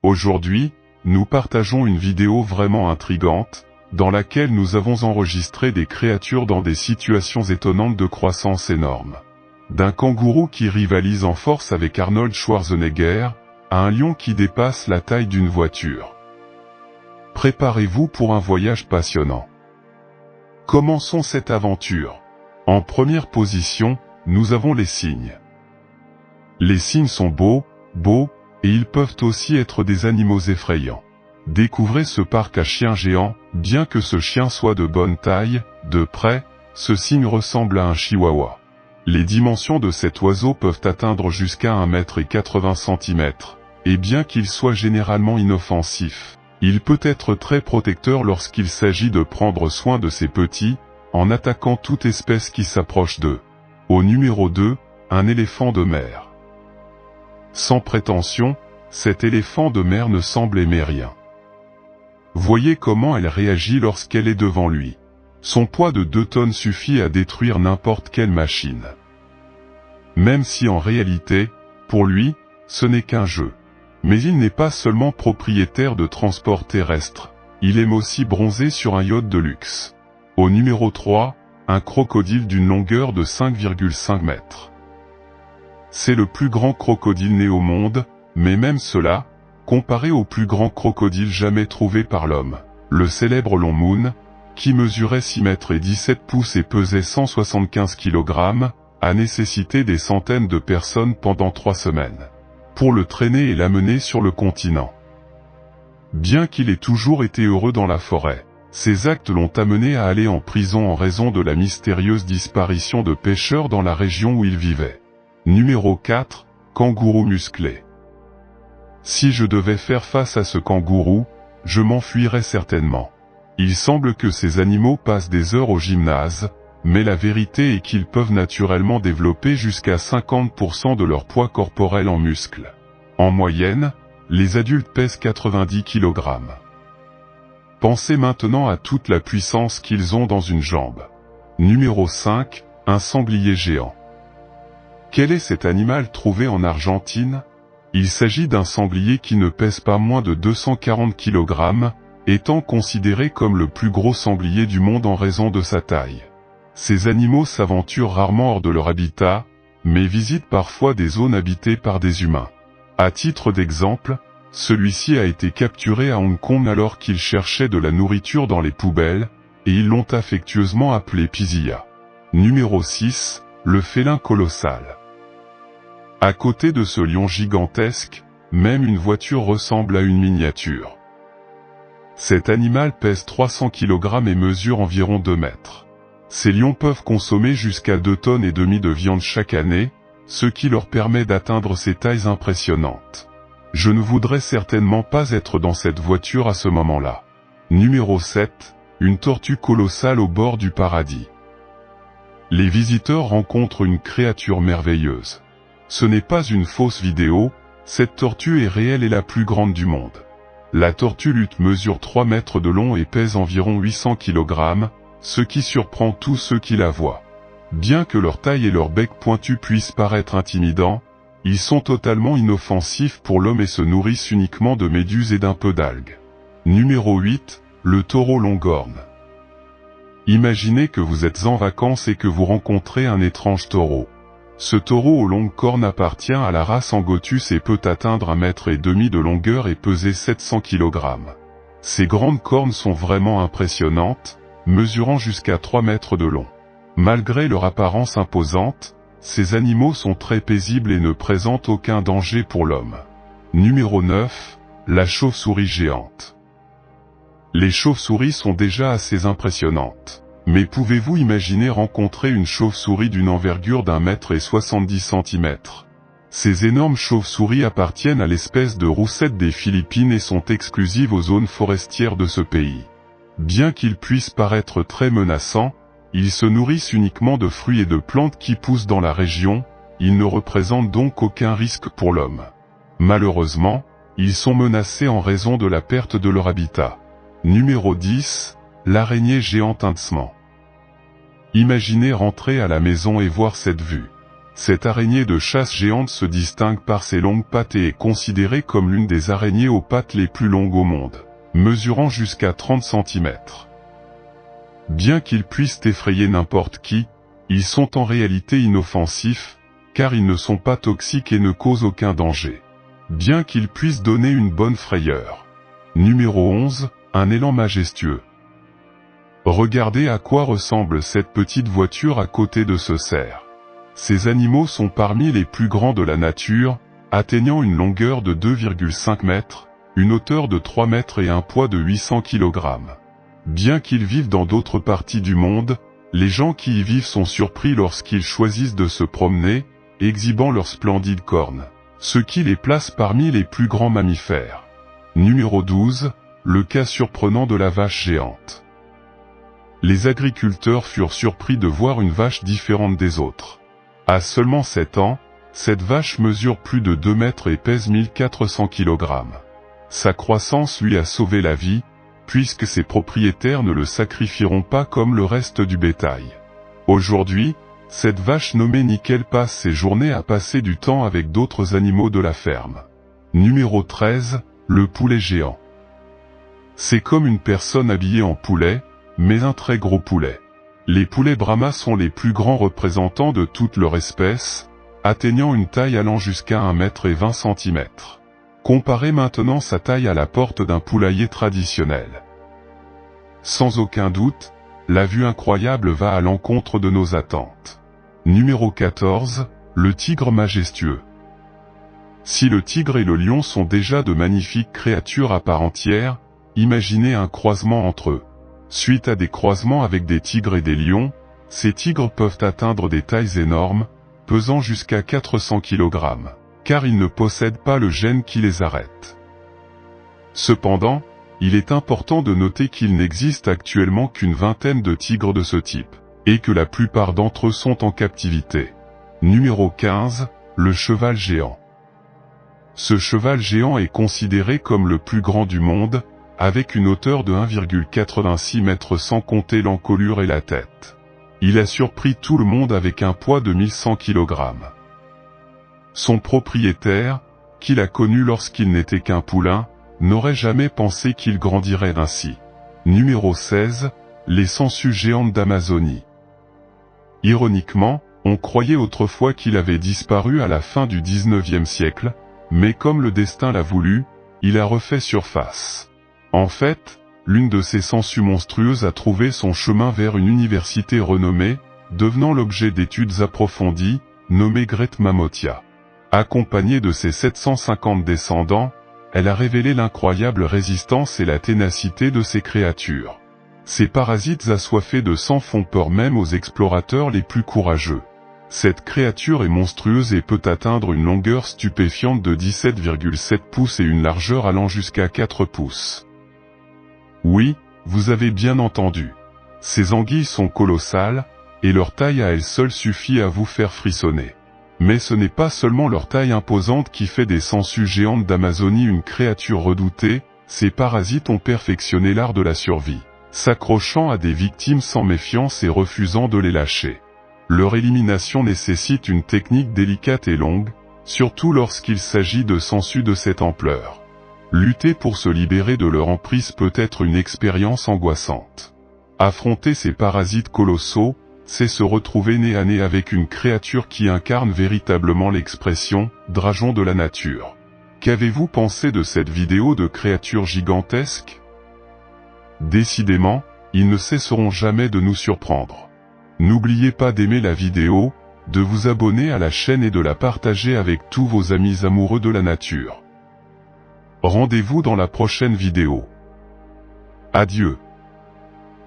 Aujourd'hui, nous partageons une vidéo vraiment intrigante, dans laquelle nous avons enregistré des créatures dans des situations étonnantes de croissance énorme. D'un kangourou qui rivalise en force avec Arnold Schwarzenegger, à un lion qui dépasse la taille d'une voiture. Préparez-vous pour un voyage passionnant. Commençons cette aventure. En première position, nous avons les cygnes. Les cygnes sont beaux, et ils peuvent aussi être des animaux effrayants. Découvrez ce parc à chiens géants, bien que ce chien soit de bonne taille, de près, ce cygne ressemble à un chihuahua. Les dimensions de cet oiseau peuvent atteindre jusqu'à 1,80 m, et bien qu'il soit généralement inoffensif, il peut être très protecteur lorsqu'il s'agit de prendre soin de ses petits, en attaquant toute espèce qui s'approche d'eux. Au numéro 2, un éléphant de mer. Sans prétention, cet éléphant de mer ne semble aimer rien. Voyez comment elle réagit lorsqu'elle est devant lui. Son poids de 2 tonnes suffit à détruire n'importe quelle machine. Même si en réalité, pour lui, ce n'est qu'un jeu. Mais il n'est pas seulement propriétaire de transports terrestres, il aime aussi bronzer sur un yacht de luxe. Au numéro 3, un crocodile d'une longueur de 5,5 mètres. C'est le plus grand crocodile né au monde, mais même cela, comparé au plus grand crocodile jamais trouvé par l'homme, le célèbre Long Moon, qui mesurait 6 mètres et 17 pouces et pesait 175 kg, a nécessité des centaines de personnes pendant 3 semaines, pour le traîner et l'amener sur le continent. Bien qu'il ait toujours été heureux dans la forêt, ses actes l'ont amené à aller en prison en raison de la mystérieuse disparition de pêcheurs dans la région où il vivait. Numéro 4, kangourou musclé. Si je devais faire face à ce kangourou, je m'enfuirais certainement. Il semble que ces animaux passent des heures au gymnase, mais la vérité est qu'ils peuvent naturellement développer jusqu'à 50% de leur poids corporel en muscles. En moyenne, les adultes pèsent 90 kg. Pensez maintenant à toute la puissance qu'ils ont dans une jambe. Numéro 5, un sanglier géant. Quel est cet animal trouvé en Argentine? Il s'agit d'un sanglier qui ne pèse pas moins de 240 kg, étant considéré comme le plus gros sanglier du monde en raison de sa taille. Ces animaux s'aventurent rarement hors de leur habitat, mais visitent parfois des zones habitées par des humains. À titre d'exemple, celui-ci a été capturé à Hong Kong alors qu'il cherchait de la nourriture dans les poubelles, et ils l'ont affectueusement appelé Pizilla. Numéro 6, le félin colossal. À côté de ce lion gigantesque, même une voiture ressemble à une miniature. Cet animal pèse 300 kg et mesure environ 2 mètres. Ces lions peuvent consommer jusqu'à 2,5 tonnes de viande chaque année, ce qui leur permet d'atteindre ces tailles impressionnantes. Je ne voudrais certainement pas être dans cette voiture à ce moment-là. Numéro 7, une tortue colossale au bord du paradis. Les visiteurs rencontrent une créature merveilleuse. Ce n'est pas une fausse vidéo, cette tortue est réelle et la plus grande du monde. La tortue lutte mesure 3 mètres de long et pèse environ 800 kg, ce qui surprend tous ceux qui la voient. Bien que leur taille et leur bec pointu puissent paraître intimidants, ils sont totalement inoffensifs pour l'homme et se nourrissent uniquement de méduses et d'un peu d'algues. Numéro 8, le taureau longhorn. Imaginez que vous êtes en vacances et que vous rencontrez un étrange taureau. Ce taureau aux longues cornes appartient à la race Angotus et peut atteindre 1,5 m de longueur et peser 700 kg. Ces grandes cornes sont vraiment impressionnantes, mesurant jusqu'à 3 mètres de long. Malgré leur apparence imposante, ces animaux sont très paisibles et ne présentent aucun danger pour l'homme. Numéro 9, la chauve-souris géante. Les chauves-souris sont déjà assez impressionnantes. Mais pouvez-vous imaginer rencontrer une chauve-souris d'une envergure d'1,70 m? Ces énormes chauves-souris appartiennent à l'espèce de roussette des Philippines et sont exclusives aux zones forestières de ce pays. Bien qu'ils puissent paraître très menaçants, ils se nourrissent uniquement de fruits et de plantes qui poussent dans la région, ils ne représentent donc aucun risque pour l'homme. Malheureusement, ils sont menacés en raison de la perte de leur habitat. Numéro 10, l'araignée géante Huntsman. Imaginez rentrer à la maison et voir cette vue. Cette araignée de chasse géante se distingue par ses longues pattes et est considérée comme l'une des araignées aux pattes les plus longues au monde, mesurant jusqu'à 30 cm. Bien qu'ils puissent effrayer n'importe qui, ils sont en réalité inoffensifs, car ils ne sont pas toxiques et ne causent aucun danger. Bien qu'ils puissent donner une bonne frayeur. Numéro 11, un élan majestueux. Regardez à quoi ressemble cette petite voiture à côté de ce cerf. Ces animaux sont parmi les plus grands de la nature, atteignant une longueur de 2,5 mètres, une hauteur de 3 mètres et un poids de 800 kg. Bien qu'ils vivent dans d'autres parties du monde, les gens qui y vivent sont surpris lorsqu'ils choisissent de se promener, exhibant leurs splendides cornes, ce qui les place parmi les plus grands mammifères. Numéro 12, le cas surprenant de la vache géante. Les agriculteurs furent surpris de voir une vache différente des autres. À seulement 7 ans, cette vache mesure plus de 2 mètres et pèse 1400 kg. Sa croissance lui a sauvé la vie, puisque ses propriétaires ne le sacrifieront pas comme le reste du bétail. Aujourd'hui, cette vache nommée Nickel passe ses journées à passer du temps avec d'autres animaux de la ferme. Numéro 13, le poulet géant. C'est comme une personne habillée en poulet, mais un très gros poulet. Les poulets Brahma sont les plus grands représentants de toute leur espèce, atteignant une taille allant jusqu'à 1,20 m. Comparez maintenant sa taille à la porte d'un poulailler traditionnel. Sans aucun doute, la vue incroyable va à l'encontre de nos attentes. Numéro 14, le tigre majestueux. Si le tigre et le lion sont déjà de magnifiques créatures à part entière, imaginez un croisement entre eux. Suite à des croisements avec des tigres et des lions, ces tigres peuvent atteindre des tailles énormes, pesant jusqu'à 400 kg, car ils ne possèdent pas le gène qui les arrête. Cependant, il est important de noter qu'il n'existe actuellement qu'une vingtaine de tigres de ce type, et que la plupart d'entre eux sont en captivité. Numéro 15, le cheval géant. Ce cheval géant est considéré comme le plus grand du monde, avec une hauteur de 1,86 m sans compter l'encolure et la tête. Il a surpris tout le monde avec un poids de 1100 kg. Son propriétaire, qui l'a connu lorsqu'il n'était qu'un poulain, n'aurait jamais pensé qu'il grandirait ainsi. Numéro 16, les sangsues géantes d'Amazonie. Ironiquement, on croyait autrefois qu'il avait disparu à la fin du 19e siècle, mais comme le destin l'a voulu, il a refait surface. En fait, l'une de ces sangsues monstrueuses a trouvé son chemin vers une université renommée, devenant l'objet d'études approfondies, nommée Great Mamotia. Accompagnée de ses 750 descendants, elle a révélé l'incroyable résistance et la ténacité de ces créatures. Ces parasites assoiffés de sang font peur même aux explorateurs les plus courageux. Cette créature est monstrueuse et peut atteindre une longueur stupéfiante de 17,7 pouces et une largeur allant jusqu'à 4 pouces. Oui, vous avez bien entendu. Ces anguilles sont colossales, et leur taille à elle seule suffit à vous faire frissonner. Mais ce n'est pas seulement leur taille imposante qui fait des sangsues géantes d'Amazonie une créature redoutée, ces parasites ont perfectionné l'art de la survie, s'accrochant à des victimes sans méfiance et refusant de les lâcher. Leur élimination nécessite une technique délicate et longue, surtout lorsqu'il s'agit de sangsues de cette ampleur. Lutter pour se libérer de leur emprise peut être une expérience angoissante. Affronter ces parasites colossaux, c'est se retrouver nez à nez avec une créature qui incarne véritablement l'expression « dragon de la nature ». Qu'avez-vous pensé de cette vidéo de créatures gigantesques? Décidément, ils ne cesseront jamais de nous surprendre. N'oubliez pas d'aimer la vidéo, de vous abonner à la chaîne et de la partager avec tous vos amis amoureux de la nature. Rendez-vous dans la prochaine vidéo. Adieu.